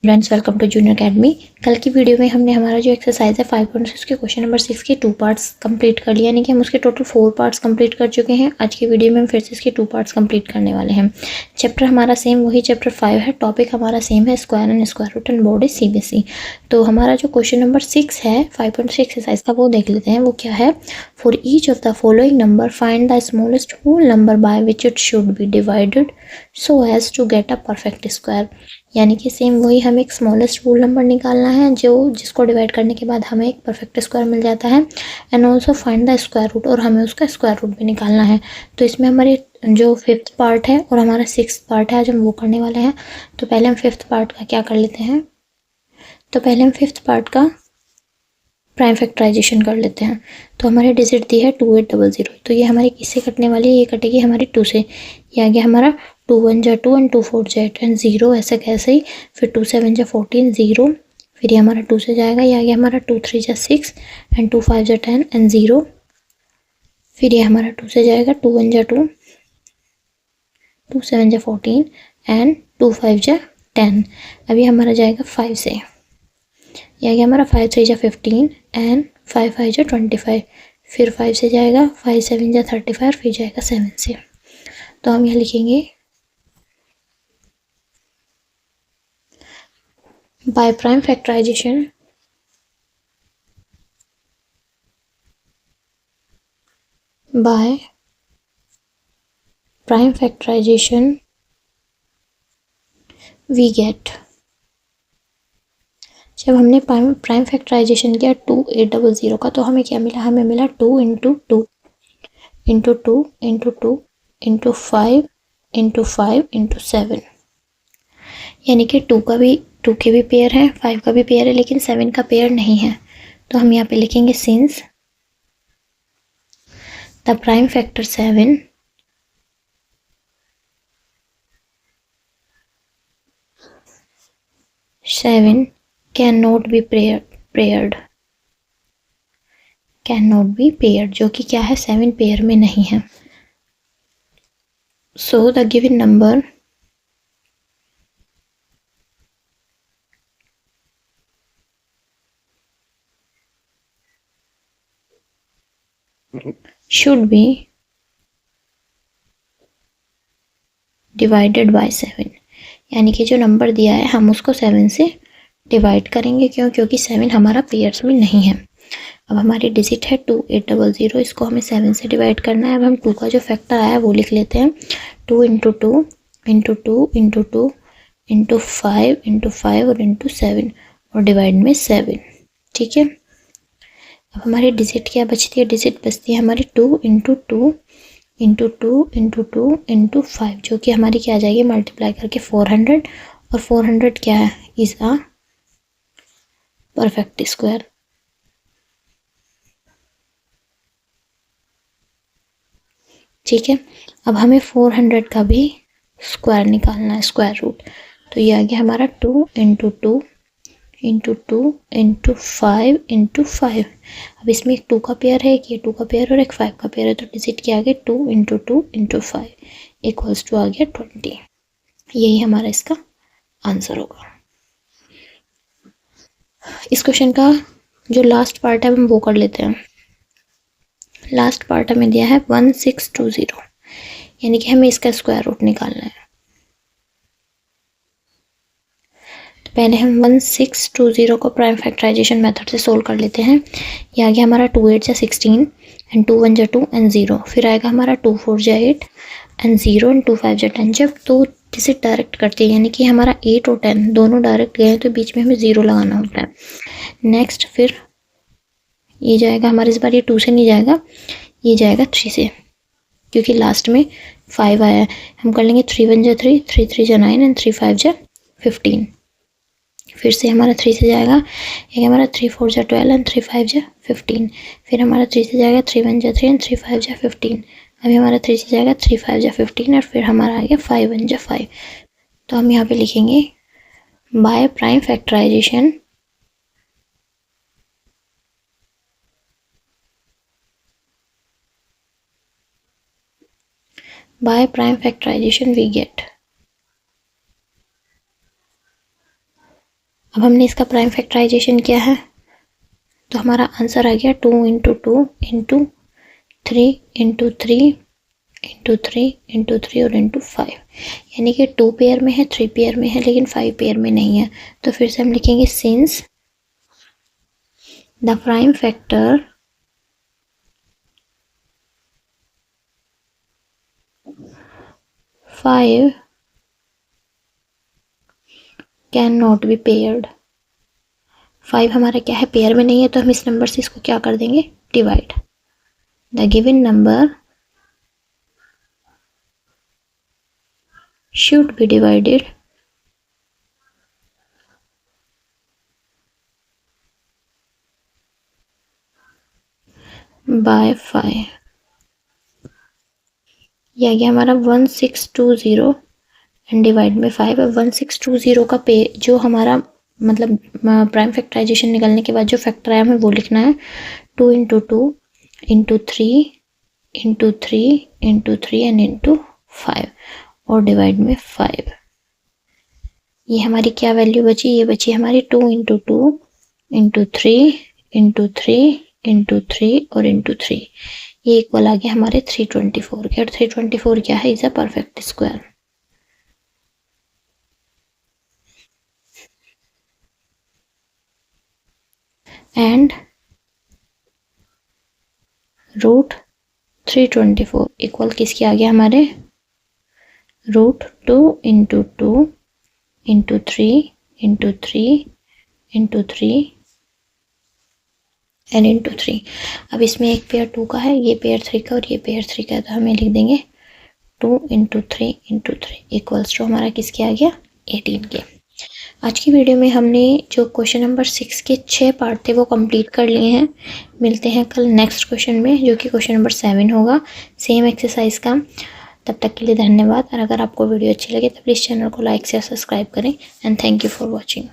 Friends, welcome to junior academy. कल की video में हमने हमारा जो एक्सरसाइज है 5.6 के क्वेश्चन नंबर 6 के 2 पार्ट्स कंप्लीट कर लिया, यानी कि हम उसके टोटल 4 पार्ट्स कंप्लीट कर चुके हैं। आज की वीडियो में हम फिर से इसके 2 पार्ट्स कंप्लीट करने वाले हैं। चैप्टर हमारा सेम वही चैप्टर 5 है, टॉपिक हमारा सेम है square and square root and board is CBSE. तो हमारा जो क्वेश्चन नंबर 6 है 5.6 एक्सरसाइज का, वो देख लेते हैं। वो क्या है? For each of the following number find the smallest whole number by which it should be divided so as to get a perfect square. यानी कि सेम वही, हमें एक स्मॉलेस्ट होल नंबर निकालना है जो जिसको डिवाइड करने के बाद हमें एक परफेक्ट स्क्वायर मिल जाता है। And also find the square root, और हमें उसका स्क्वायर रूट भी निकालना है। तो इसमें हमारे जो 5th पार्ट है और हमारा 6th पार्ट है, आज हम वो करने वाले हैं। तो पहले हम 5th पार्ट का क्या कर लेते हैं? तो पहले हम 5th पार्ट का प्राइम फैक्टराइजेशन कर लेते हैं। तो हमारे डिजिट दी है 2800, तो ये हमारी किससे कटने वाली है? ये कटेगी हमारी 2 से। ये आ गया हमारा 2 1 जा 2 एंड 2 4 जा 8 एंड 0, ऐसे कैसे ही। फिर 2 7 जा 14 0, फिर ये हमारा 2 से जाएगा। ये आ गया हमारा 2 3 जा 6 एंड 2 5 जा 10 एंड 0। फिर ये हमारा 2 से जाएगा 2 1 जा 2, 2 7 जा 14 एंड 2 5 जा 10। अभी हमारा जाएगा 5 से। ये आ गया हमारा 5 3 जा 15 एंड 5 5 जा 25। फिर 5 से जाएगा 5 7 जा 35, फिर जाएगा 7 से। तो हम यहाँ लिखेंगे by prime factorization by prime factorization we get, जब हमने प्राइम फैक्टराइजेशन किया 2800 का, तो हमें क्या मिला? हमें मिला 2 into 2 into 2 into 2 into 5 into 5 into 7। यानी कि 2 के भी पेयर है, 5 का भी पेयर है, लेकिन 7 का पेयर नहीं है। तो हम यहाँ पे लिखेंगे since the prime factor 7 cannot be paired, जो कि क्या है? 7 पेयर में नहीं है। So the given number should be divided by 7। यानी कि जो नंबर दिया है हम उसको 7 से डिवाइड करेंगे। क्यों? क्योंकि 7 हमारा पेयर्स में नहीं है। अब हमारी डिजिट है 2800, इसको हमें 7 से डिवाइड करना है। अब हम 2 का जो फैक्टर आया है वो लिख लेते हैं। 2 into 2 into 2 into 2 into 5 into 5 और इंटू 7, और डिवाइड में 7। ठीक है। अब हमारी डिजिट क्या बचती है? डिजिट बचती है हमारी 2 इंटू 2 इंटू 2 इंटू 2 इंटू 5, जो कि हमारी क्या आ जाएगी? मल्टीप्लाई करके 400, और 400 क्या है? Is a perfect square. ठीक है। अब हमें 400 का भी स्क्वायर निकालना है, स्क्वायर रूट। तो ये आ गया हमारा 2 इंटू 2 इंटू 2 इंटू 5 इंटू 5। अब इसमें एक 2 का पेयर है, एक ये 2 का पेयर और एक 5 का पेयर है। तो डिजिट क्या आ गया? 2 इंटू 2 इंटू 5 इक्वल्स टू आ गया 20। यही हमारा इसका आंसर होगा। इस क्वेश्चन का जो लास्ट पार्ट है हम वो कर लेते हैं। लास्ट पार्ट हमें दिया है 1620, यानी कि हमें इसका स्क्वायर रूट निकालना है। तो पहले हम 1620 को प्राइम फैक्टराइजेशन मेथड से सोल्व कर लेते हैं। ये आ गया हमारा 2 8 जा 16 एंड 2 1 जा 2 एंड 0। फिर आएगा हमारा 2 4 जा 8 एंड 0 एंड 2 5 जा 10। जब तो डिजिट डायरेक्ट करते हैं, यानी कि हमारा 8 और 10 दोनों डायरेक्ट गए हैं, तो बीच में हमें 0 लगाना होता है। नेक्स्ट फिर ये जाएगा हमारे, इस बार ये 2 से नहीं जाएगा, ये जाएगा 3 से, क्योंकि लास्ट में 5 आया है। हम कर लेंगे 3 1 जा 3, 3 3 जा 9 एंड 3 5 जा 15। फिर से हमारा 3 से जाएगा, एक हमारा 3 4 जा 12 एंड 3 5 जा 15। फिर हमारा 3 से जाएगा 3 1 जा 3 एंड 3 5 जा 15। अभी हमारा 3 से जाएगा 3 5 जा 15, और फिर हमारा आ गया 5 1 जा 5। तो हम यहाँ पे लिखेंगे by prime factorization we get अब हमने इसका प्राइम फैक्टराइजेशन किया है तो हमारा आंसर आ गया 2 into 2 into 3 into 3 into 3 into 3 और इंटू 5, यानी कि 2 पेयर में है, 3 पेयर में है, लेकिन 5 पेयर में नहीं है। तो फिर से हम लिखेंगे since the prime factor five can not be paired. 5 हमारा क्या है, पेयर में नहीं है, तो हम इस नंबर से इसको क्या कर देंगे, divide. The given number should be divided by 5। यह आ गया हमारा 1620 एंड डिवाइड में 5। 1620 का पे जो हमारा मतलब प्राइम फैक्टराइजेशन निकलने के बाद जो फैक्टर आया हमें वो लिखना है, 2 into 2 into 3 into 3 into 3 and into 5 और डिवाइड में 5। ये हमारी क्या वैल्यू बची, ये बची हमारी 2 इंटू 2 इंटू 3 इंटू 3 इंटू 3 और इंटू 3। ये इक्वल आ गया हमारे 324 के। और 324 क्या है, is a perfect square. And root 324 equal किसके आ गया हमारे, root 2 into 2 into 3 into 3 into 3 एन इंटू 3। अब इसमें एक पेयर 2 का है, ये पेयर 3 का और ये पेयर 3 का है, तो हमें लिख देंगे 2 इंटू 3 इंटू 3 इक्वल्स टू हमारा किसके आ गया, 18 के। आज की वीडियो में हमने जो क्वेश्चन नंबर 6 के 6 पार्ट थे वो कंप्लीट कर लिए हैं। मिलते हैं कल नेक्स्ट क्वेश्चन में जो कि क्वेश्चन नंबर 7 होगा, सेम एक्सरसाइज का। तब तक के लिए धन्यवाद। और अगर आपको वीडियो अच्छी लगे तो प्लीज़ चैनल को लाइक शेयर सब्सक्राइब करें। And thank you for watching.